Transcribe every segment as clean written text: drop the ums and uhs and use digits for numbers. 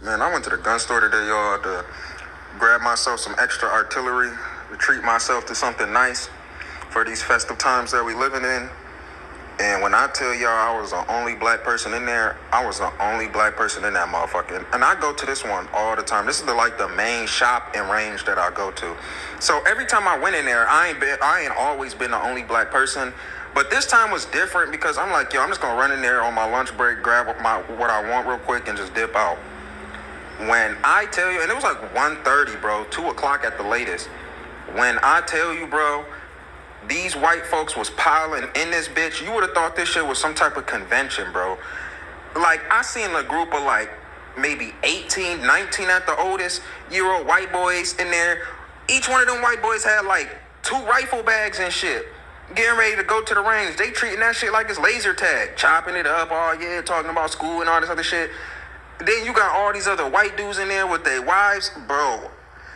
Man, I went to the gun store today, y'all, to grab myself some extra artillery, to treat myself to something nice for these festive times that we living in. And when I tell y'all I was the only black person in there, I was the only black person in that motherfucker. And I go to this one all the time. This is the main shop and range that I go to. So every time I went in there, I ain't always been the only black person. But this time was different because I'm like, yo, I'm just gonna run in there on my lunch break, grab what I want real quick, and just dip out. When I tell you, and it was like 1:30, bro, 2 o'clock at the latest. When I tell you, bro, these white folks was piling in this bitch, you would have thought this shit was some type of convention, bro. Like, I seen a group of like maybe 18, 19 at the oldest year-old white boys in there. Each one of them white boys had like 2 rifle bags and shit. Getting ready to go to the range. They treating that shit like it's laser tag. Chopping it up, oh yeah, talking about school and all this other shit. Then you got all these other white dudes in there with their wives, bro.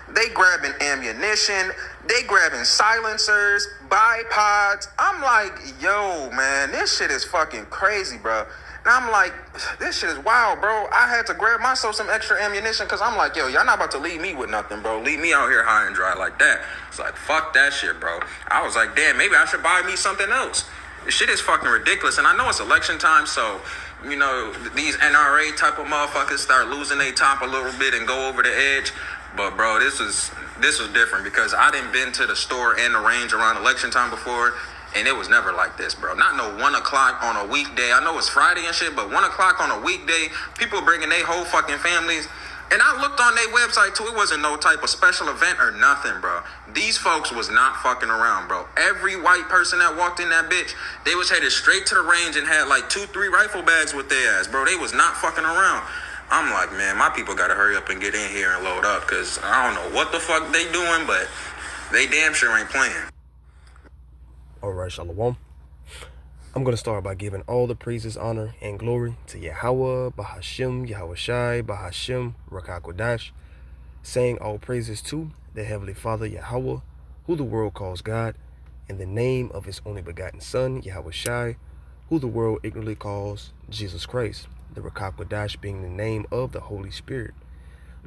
They grabbing ammunition, they grabbing silencers, bipods. I'm like, yo, man, this shit is fucking crazy, bro. And I'm like, this shit is wild, bro. I had to grab myself some extra ammunition because I'm like, yo, y'all not about to leave me with nothing, bro. Leave me out here high and dry like that. It's like, fuck that shit, bro. I was like, damn, maybe I should buy me something else. This shit is fucking ridiculous. And I know it's election time, so, you know, these NRA type of motherfuckers start losing their top a little bit and go over the edge. But bro, this was different because I didn't been to the store and the range around election time before, and it was never like this, bro. Not no 1 o'clock on a weekday. I know it's Friday and shit, but 1 o'clock on a weekday, people bringing their whole fucking families. And I looked on their website too. It wasn't no type of special event or nothing, bro. These folks was not fucking around, bro. Every white person that walked in that bitch, they was headed straight to the range and had like 2, 3 rifle bags with their ass, bro. They was not fucking around. I'm like, man, my people gotta hurry up and get in here and load up, because I don't know what the fuck they doing, but they damn sure ain't playing. Alright, Shalom. I'm going to start by giving all the praises, honor, and glory to Yahweh, Bahashim, Yahushai, Bahashim, Rakakwadash, saying all praises to the Heavenly Father, Yahweh, who the world calls God, in the name of his only begotten Son, Yahushai, who the world ignorantly calls Jesus Christ, the Rakakwadash being the name of the Holy Spirit.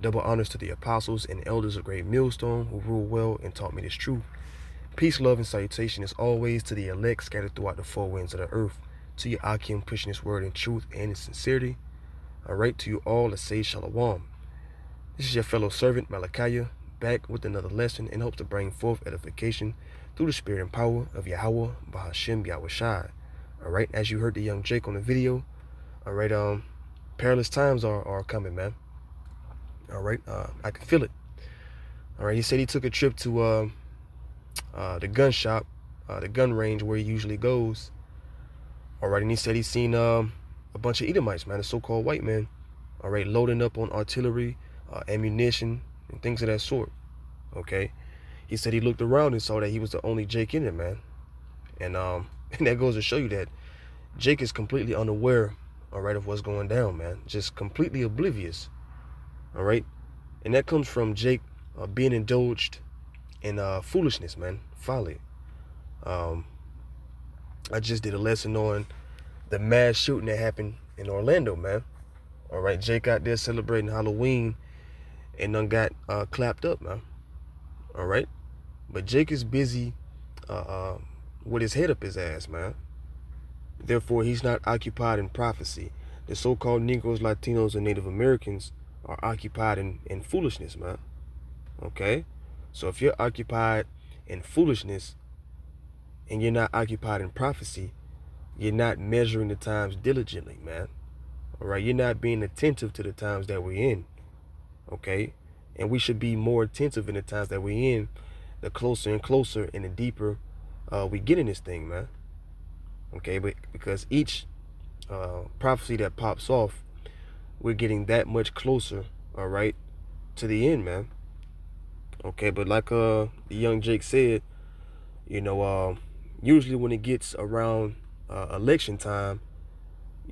Double honors to the apostles and elders of Great Millstone who ruled well and taught me this truth. Peace, love, and salutation is always to the elect scattered throughout the 4 winds of the earth, to your Akim pushing his word in truth and in sincerity. All right, to you all, let's say Shalom. This is your fellow servant, Malachiah, back with another lesson in hopes to bring forth edification through the spirit and power of Yahweh, Bahashim, Yahushai. All right, as you heard the young Jake on the video, all right, perilous times are coming, man. All right, I can feel it. All right, he said he took a trip to the gun shop, the gun range where he usually goes. All right, and he said he's seen a bunch of Edomites, man, the so-called white men, all right, loading up on artillery, ammunition, and things of that sort. Okay, he said he looked around and saw that he was the only Jake in it, man, and that goes to show you that Jake is completely unaware, all right, of what's going down, man, just completely oblivious. All right, and that comes from Jake being indulged in foolishness, man, folly. I just did a lesson on the mass shooting that happened in Orlando, man. All right, Jake out there celebrating Halloween and done got clapped up, man. All right, but Jake is busy with his head up his ass, man. Therefore, he's not occupied in prophecy. The so-called Negroes, Latinos, and Native Americans are occupied in foolishness, man. Okay? So if you're occupied in foolishness and you're not occupied in prophecy, you're not measuring the times diligently, man. All right? You're not being attentive to the times that we're in. Okay? And we should be more attentive in the times that we're in, the closer and closer and the deeper we get in this thing, man. Okay? But because each prophecy that pops off, we're getting that much closer, all right, to the end, man. Okay, but like the young Jake said, you know, usually when it gets around election time,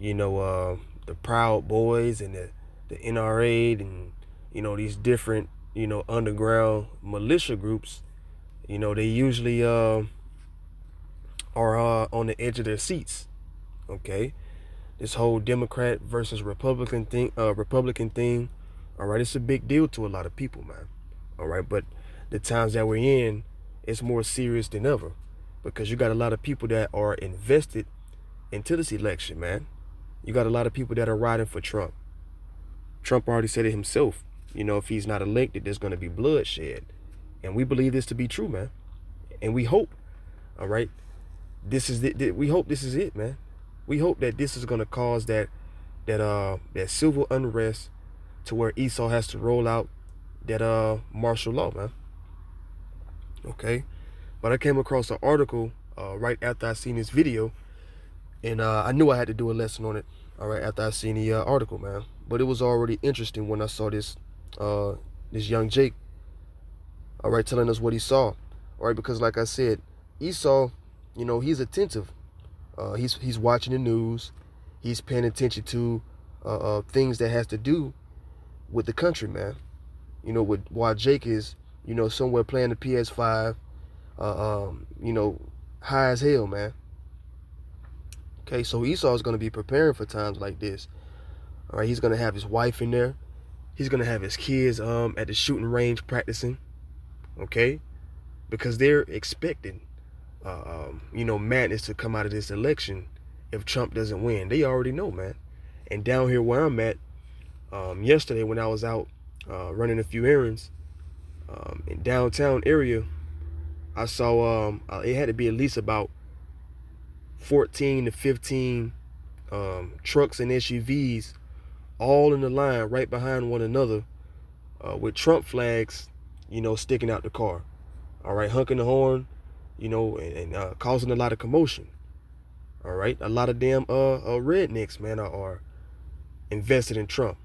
you know, the Proud Boys and the NRA and, you know, these different, you know, underground militia groups, you know, they usually are on the edge of their seats. Okay, this whole Democrat versus Republican thing, All right, it's a big deal to a lot of people, man. All right, but the times that we're in, it's more serious than ever because you got a lot of people that are invested into this election, man. You got a lot of people that are riding for Trump. Trump already said it himself. You know, if he's not elected, there's going to be bloodshed. And we believe this to be true, man. And we hope, all right, this is it. We hope this is it, man. We hope that this is going to cause that civil unrest to where Esau has to roll out that martial law, man. Okay. But I came across an article right after I seen this video, and I knew I had to do a lesson on it, all right, after I seen the article, man. But it was already interesting when I saw this young Jake, all right, telling us what he saw, all right, because like I said, Esau, you know, he's attentive. He's watching the news. He's paying attention to things that has to do with the country, man. You know, while Jake is, you know, somewhere playing the PS5, you know, high as hell, man. Okay, so Esau is going to be preparing for times like this. All right, he's going to have his wife in there. He's going to have his kids at the shooting range practicing. Okay, because they're expecting, you know, madness to come out of this election if Trump doesn't win. They already know, man. And down here where I'm at, yesterday when I was out running a few errands in downtown area, I saw it had to be at least about 14 to 15 trucks and SUVs all in the line right behind one another with Trump flags, you know, sticking out the car. All right, honking the horn, you know, and causing a lot of commotion. All right, a lot of damn rednecks, man, are invested in Trump.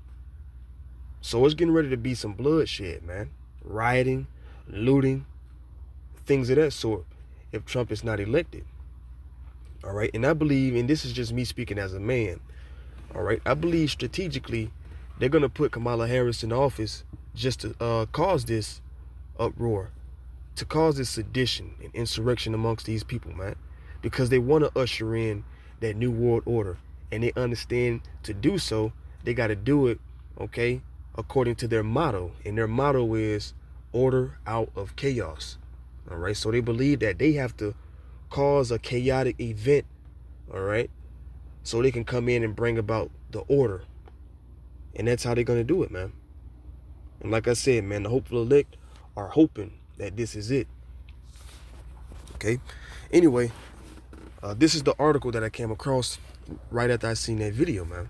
So it's getting ready to be some bloodshed, man. Rioting, looting, things of that sort if Trump is not elected. All right, and I believe, and this is just me speaking as a man, all right, I believe strategically they're going to put Kamala Harris in office just to cause this uproar, to cause this sedition and insurrection amongst these people, man, because they want to usher in that new world order, and they understand to do so, they got to do it, okay, according to their motto, and their motto is order out of chaos. All right, so they believe that they have to cause a chaotic event, all right, so they can come in and bring about the order, and that's how they're going to do it, man. And like I said, man, the hopeful elect are hoping that this is it. Okay, anyway, this is the article that I came across right after I seen that video, man.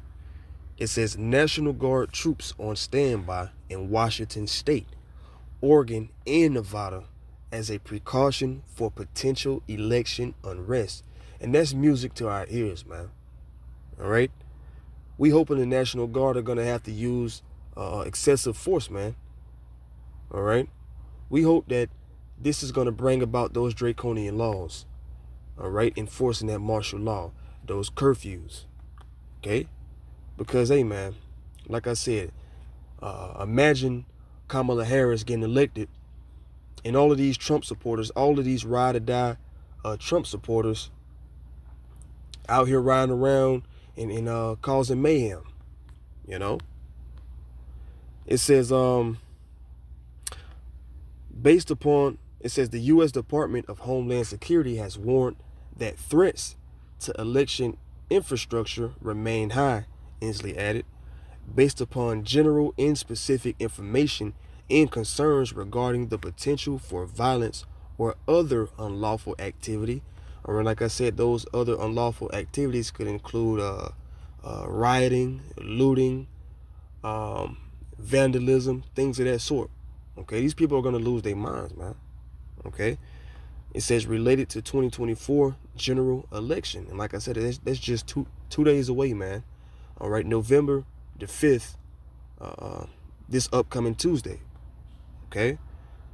It says National Guard troops on standby in Washington State, Oregon, and Nevada as a precaution for potential election unrest. And that's music to our ears, man. All right? We hoping the National Guard are going to have to use excessive force, man. All right? We hope that this is going to bring about those draconian laws. All right? Enforcing that martial law, those curfews. Okay? Because, hey, man, like I said, imagine Kamala Harris getting elected and all of these Trump supporters, all of these ride or die Trump supporters out here riding around and causing mayhem, you know? It says, it says the U.S. Department of Homeland Security has warned that threats to election infrastructure remain high, Inslee added, based upon general and specific information and concerns regarding the potential for violence or other unlawful activity. Or like I said, those other unlawful activities could include rioting, looting, vandalism, things of that sort. Okay, these people are going to lose their minds, man. Okay, it says related to 2024 general election, and like I said, that's just two days away, man. All right, November the 5th, this upcoming Tuesday. Okay,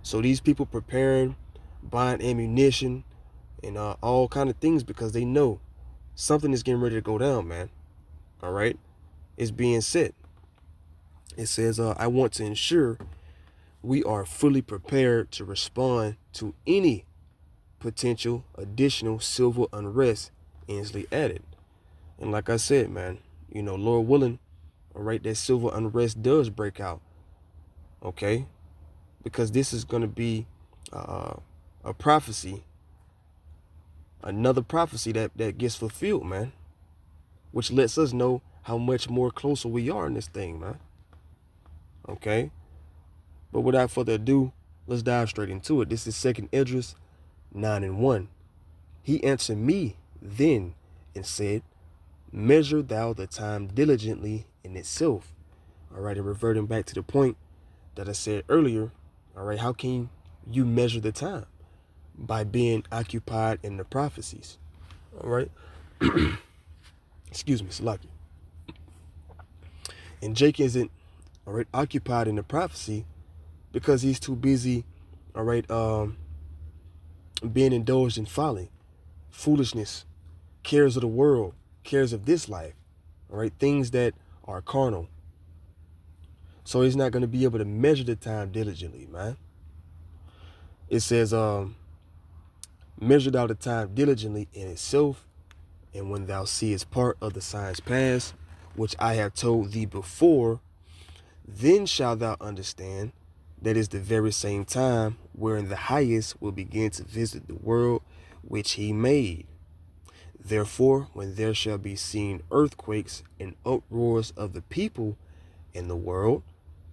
so these people preparing, buying ammunition, and all kind of things because they know something is getting ready to go down, man. All right, it's being set. It says, I want to ensure we are fully prepared to respond to any potential additional civil unrest, Inslee added. And like I said, man, you know, Lord willing, all right, that civil unrest does break out. okay? Because this is going to be a prophecy, another prophecy that gets fulfilled, man, which lets us know how much more closer we are in this thing, man. Okay? But without further ado, let's dive straight into it. This is 2nd Esdras 9:1. He answered me then and said, measure thou the time diligently in itself. All right, and reverting back to the point that I said earlier, all right, how can you measure the time? By being occupied in the prophecies. All right. Excuse me, Salaki. And Jake isn't, all right, occupied in the prophecy because he's too busy, all right, being indulged in folly, foolishness, cares of the world, cares of this life, all right, things that are carnal. So he's not going to be able to measure the time diligently, man. It says, measure thou the time diligently in itself, and when thou seest part of the signs past, which I have told thee before, then shalt thou understand that is the very same time wherein the highest will begin to visit the world which he made. Therefore, when there shall be seen earthquakes and uproars of the people in the world,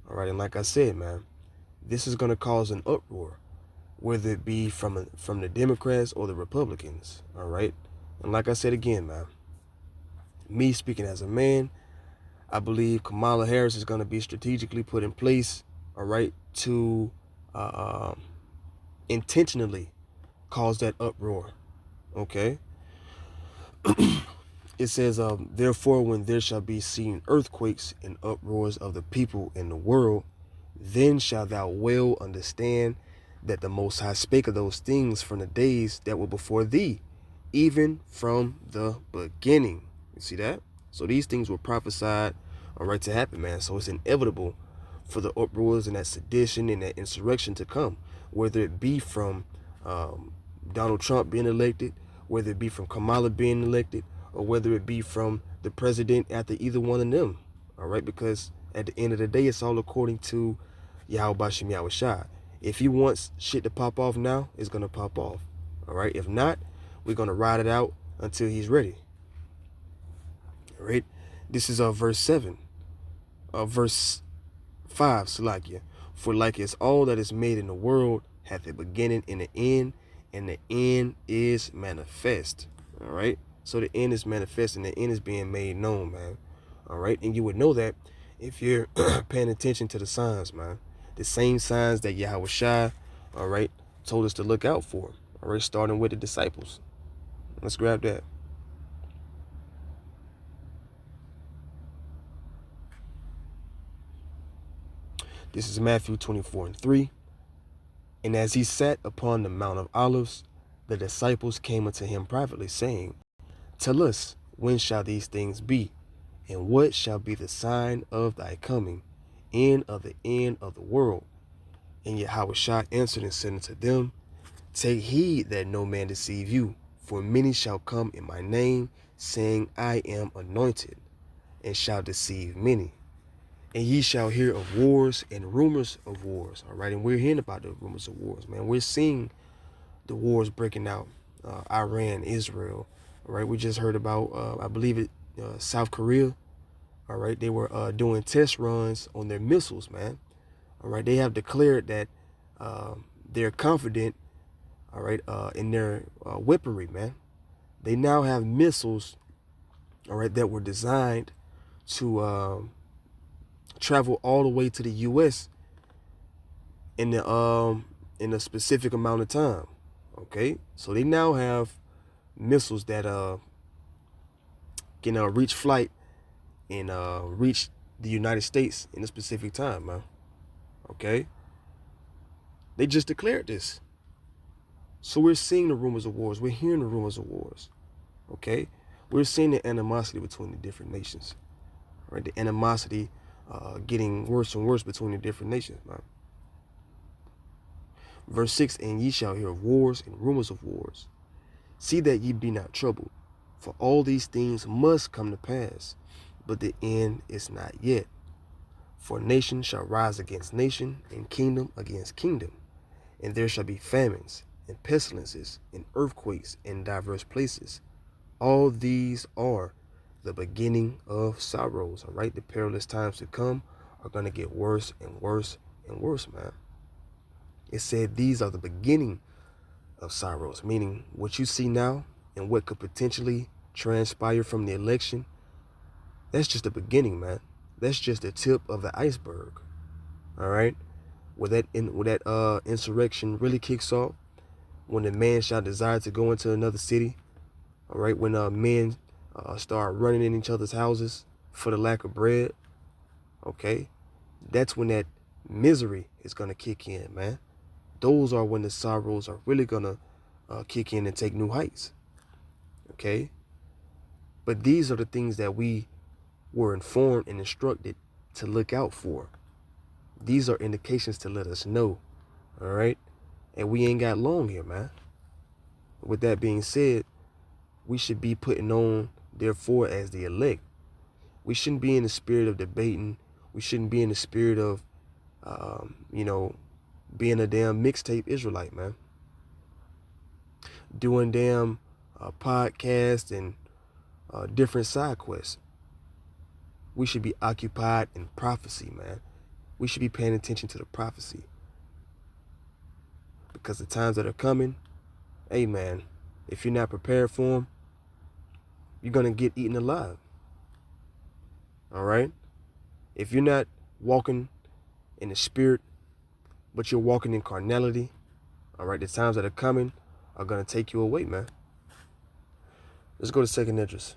all right, and like I said, man, this is going to cause an uproar, whether it be from the Democrats or the Republicans, all right? And like I said again, man, me speaking as a man, I believe Kamala Harris is going to be strategically put in place, all right, to intentionally cause that uproar, okay? It says, therefore, when there shall be seen earthquakes and uproars of the people in the world, then shalt thou well understand that the Most High spake of those things from the days that were before thee, even from the beginning. You see that? So these things were prophesied, all right, to happen, man. So it's inevitable for the uproars and that sedition and that insurrection to come, whether it be from Donald Trump being elected, whether it be from Kamala being elected, or whether it be from the president after either one of them, all right? Because at the end of the day, it's all according to Yahweh Bashim Yahweh Shai. If he wants shit to pop off now, it's going to pop off, all right? If not, we're going to ride it out until he's ready, all right? This is verse 7, verse 5, Salakia. For like as all that is made in the world hath a beginning and an end, and the end is manifest, all right? So the end is manifest and the end is being made known, man, all right? And you would know that if you're paying attention to the signs, man. The same signs that Yahweh Shai, all right, told us to look out for, all right, starting with the disciples. Let's grab that. This is Matthew 24:3. And as he sat upon the Mount of Olives, the disciples came unto him privately, saying, tell us, when shall these things be? And what shall be the sign of thy coming, and of the end of the world? And Yahweh Shai answered and said unto them, take heed that no man deceive you, for many shall come in my name, saying, I am anointed, and shall deceive many. And ye shall hear of wars and rumors of wars, all right? And we're hearing about the rumors of wars, man. We're seeing the wars breaking out, Iran, Israel, all right? We just heard about, I believe it, South Korea, all right? They were doing test runs on their missiles, man. All right, they have declared that they're confident, all right, in their weaponry, man. They now have missiles, all right, that were designed to travel all the way to the U.S. in a specific amount of time. Okay, so they now have missiles that can reach flight and reach the United States in a specific time, man. Okay, they just declared this. So we're seeing the rumors of wars. We're hearing the rumors of wars. Okay, we're seeing the animosity between the different nations. Right, the animosity getting worse and worse between the different nations, man. Verse 6, and ye shall hear of wars and rumors of wars. See that ye be not troubled, for all these things must come to pass, but the end is not yet. For nation shall rise against nation, and kingdom against kingdom. And there shall be famines, and pestilences, and earthquakes in diverse places. All these are the beginning of sorrows. All right, the perilous times to come are going to get worse and worse and worse, man. It said these are the beginning of sorrows, meaning what you see now and what could potentially transpire from the election, that's just the beginning, man. That's just the tip of the iceberg. All right, where that insurrection really kicks off, when the man shall desire to go into another city. All right, when men start running in each other's houses for the lack of bread. Okay, that's when that misery is gonna kick in, man. Those are when the sorrows are really gonna kick in and take new heights. Okay, but these are the things that we were informed and instructed to look out for. These are indications to let us know. All right, and we ain't got long here, man. With that being said, we should be putting on, therefore, as the elect. We shouldn't be in the spirit of debating. We shouldn't be in the spirit of, being a damn mixtape Israelite, man. Doing damn podcasts and different side quests. We should be occupied in prophecy, man. We should be paying attention to the prophecy. Because the times that are coming, hey, man, if you're not prepared for them, you're going to get eaten alive. All right? If you're not walking in the spirit, but you're walking in carnality, all right, the times that are coming are going to take you away, man. Let's go to second Esdras.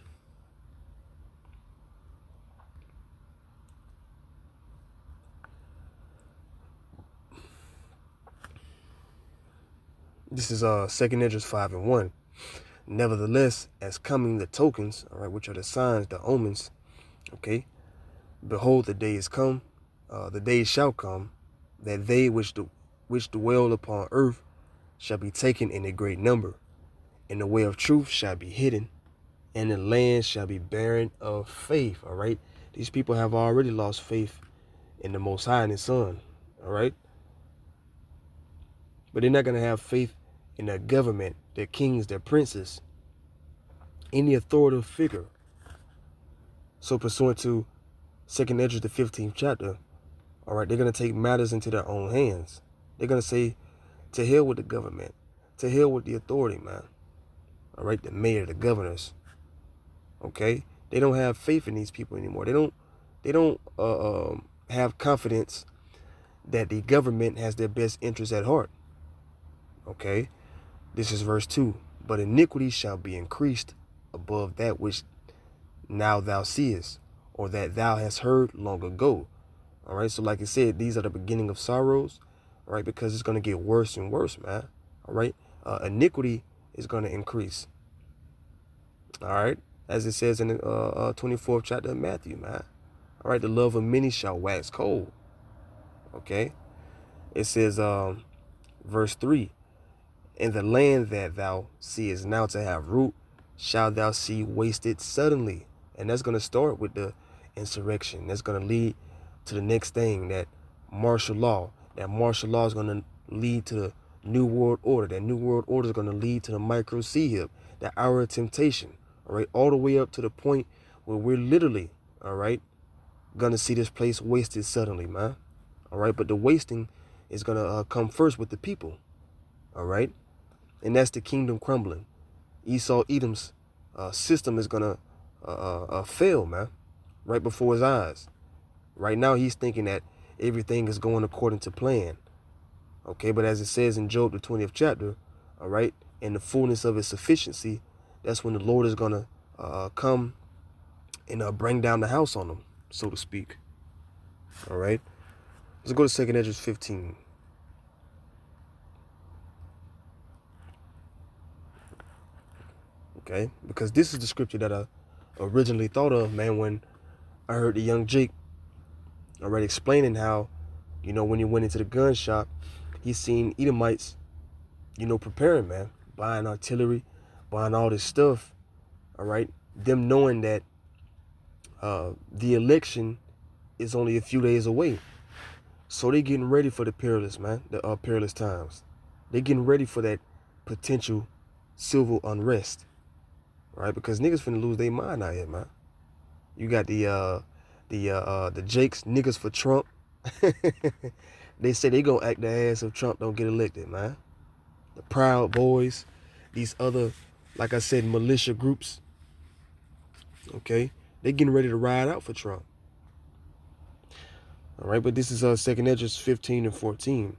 This is second Esdras 5:1. Nevertheless, as coming the tokens, all right, which are the signs, the omens, okay, behold, the days come, the days shall come, that they which dwell upon earth shall be taken in a great number, and the way of truth shall be hidden, and the land shall be barren of faith. All right, these people have already lost faith in the Most High and His Son. All right, but they're not gonna have faith in their government, their kings, their princes, any authoritative figure. So pursuant to second Esdras, the 15th chapter, all right, they're gonna take matters into their own hands. They're gonna say, to hell with the government, to hell with the authority, man. All right, the mayor, the governors. Okay, they don't have faith in these people anymore. They don't have confidence that the government has their best interests at heart. Okay, this is verse 2. But iniquity shall be increased above that which now thou seest, or that thou hast heard long ago. All right, so like I said, these are the beginning of sorrows. All right, because it's going to get worse and worse, man. All right, iniquity is going to increase. All right, as it says in the 24th chapter of Matthew, man. All right, the love of many shall wax cold. Okay, it says, verse 3, and the land that thou seest now to have root, shalt thou see wasted suddenly. And that's going to start with the insurrection. That's going to lead to the next thing, that martial law. That martial law is going to lead to the New World Order. That New World Order is going to lead to the micro C-hip, the hour of temptation. All right, all the way up to the point where we're literally, all right, going to see this place wasted suddenly, man. All right, but the wasting is going to come first with the people. All right, and that's the kingdom crumbling. Esau Edom's system is going to fail, man, right before his eyes. Right now, he's thinking that everything is going according to plan. Okay, but as it says in Job, the 20th chapter, all right, in the fullness of his sufficiency, that's when the Lord is going to come and bring down the house on them, so to speak. All right, let's go to second Esdras 15. Okay, because this is the scripture that I originally thought of, man, when I heard the young Jake already explaining how, when he went into the gun shop, he seen Edomites, preparing, man, buying artillery, buying all this stuff. All right, them knowing that the election is only a few days away. So they getting ready for the perilous, man, the perilous times. They getting ready for that potential civil unrest, right? Because niggas finna lose their mind out here, man. You got the Jakes niggas for Trump. They say they gonna act their ass if Trump don't get elected, man. The Proud Boys, these other, like I said, militia groups. Okay, they getting ready to ride out for Trump. All right, but this is 2nd Esdras 15 and 14.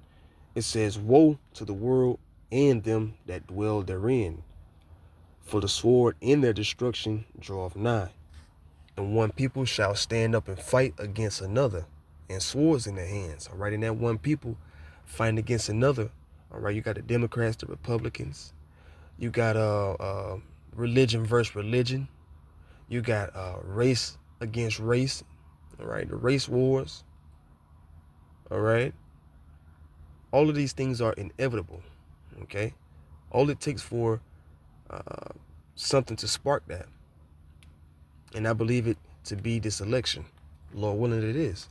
It says, "Woe to the world and them that dwell therein, for the sword in their destruction draweth nigh. And one people shall stand up and fight against another, and swords in their hands." All right, and that one people fighting against another. All right, you got the Democrats, the Republicans. You got religion versus religion. You got race against race. All right, the race wars. All right. All of these things are inevitable. Okay. All it takes for something to spark that. And I believe it to be this election. Lord willing, it is.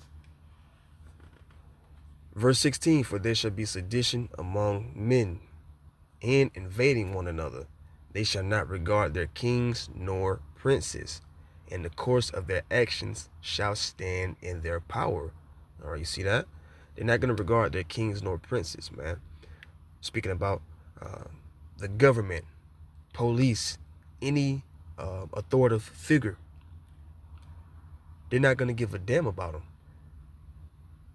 Verse 16, "For there shall be sedition among men, and invading one another. They shall not regard their kings nor princes, and the course of their actions shall stand in their power." All right, you see that? They're not going to regard their kings nor princes, man. Speaking about the government, police, any authoritative figure, they're not going to give a damn about them.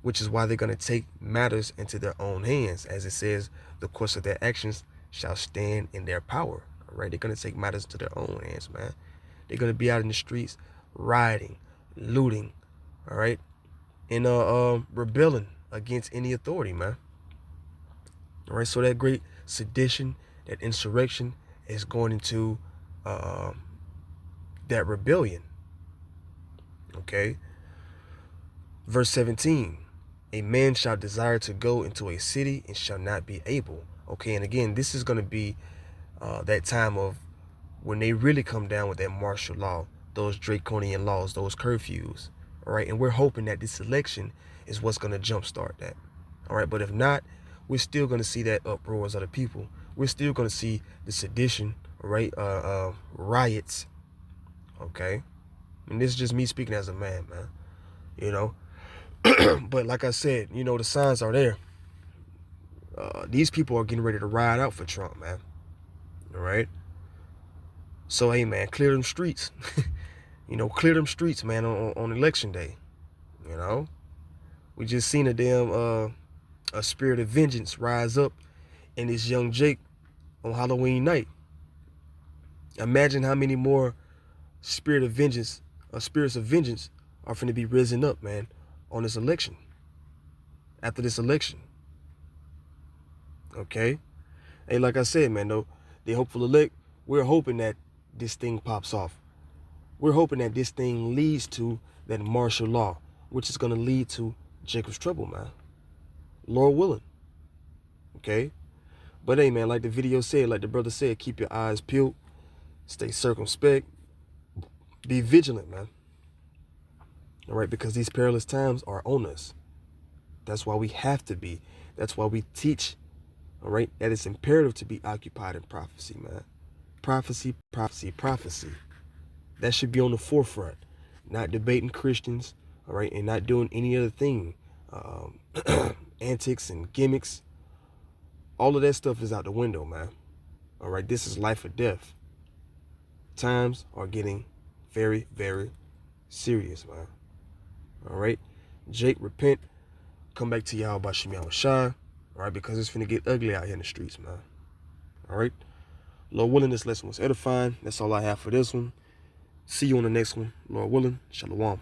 Which is why they're going to take matters into their own hands. As it says, the course of their actions shall stand in their power. All right, they're going to take matters into their own hands, man. They're going to be out in the streets, rioting, looting, all right, and rebelling against any authority, man. All right, so that great sedition, that insurrection is going into that rebellion. Okay. Verse 17, "A man shall desire to go into a city and shall not be able." Okay, and again, this is going to be that time of when they really come down with that martial law, those draconian laws, those curfews. All right, and we're hoping that this election is what's going to jumpstart that. All right, but if not, we're still going to see that uproars of the people. We're still going to see the sedition, right? Riots. Okay, and this is just me speaking as a man, man. You know, but like I said, you know, the signs are there. These people are getting ready to ride out for Trump, man. All right. So, hey, man, clear them streets. You know, clear them streets, man, on election day. You know, we just seen a spirit of vengeance rise up in this young Jake on Halloween night. Imagine how many more spirits of vengeance are going to be risen up, man, on this election. After this election. Okay. Hey, like I said, man, though, the hopeful elect, we're hoping that this thing pops off. We're hoping that this thing leads to that martial law, which is going to lead to Jacob's trouble, man. Lord willing. Okay. But hey, man, like the video said, like the brother said, keep your eyes peeled. Stay circumspect. Be vigilant, man. All right, because these perilous times are on us. That's why we have to be. That's why we teach, all right, that it's imperative to be occupied in prophecy, man. Prophecy, prophecy, prophecy. That should be on the forefront. Not debating Christians, all right, and not doing any other thing. Antics and gimmicks. All of that stuff is out the window, man. All right, this is life or death. Times are getting very, very serious, man. All right, Jake, repent. Come back to y'all by Shemiyah Shine. All right, because it's finna get ugly out here in the streets, man. All right. Lord willing, this lesson was edifying. That's all I have for this one. See you on the next one. Lord willing, shalom.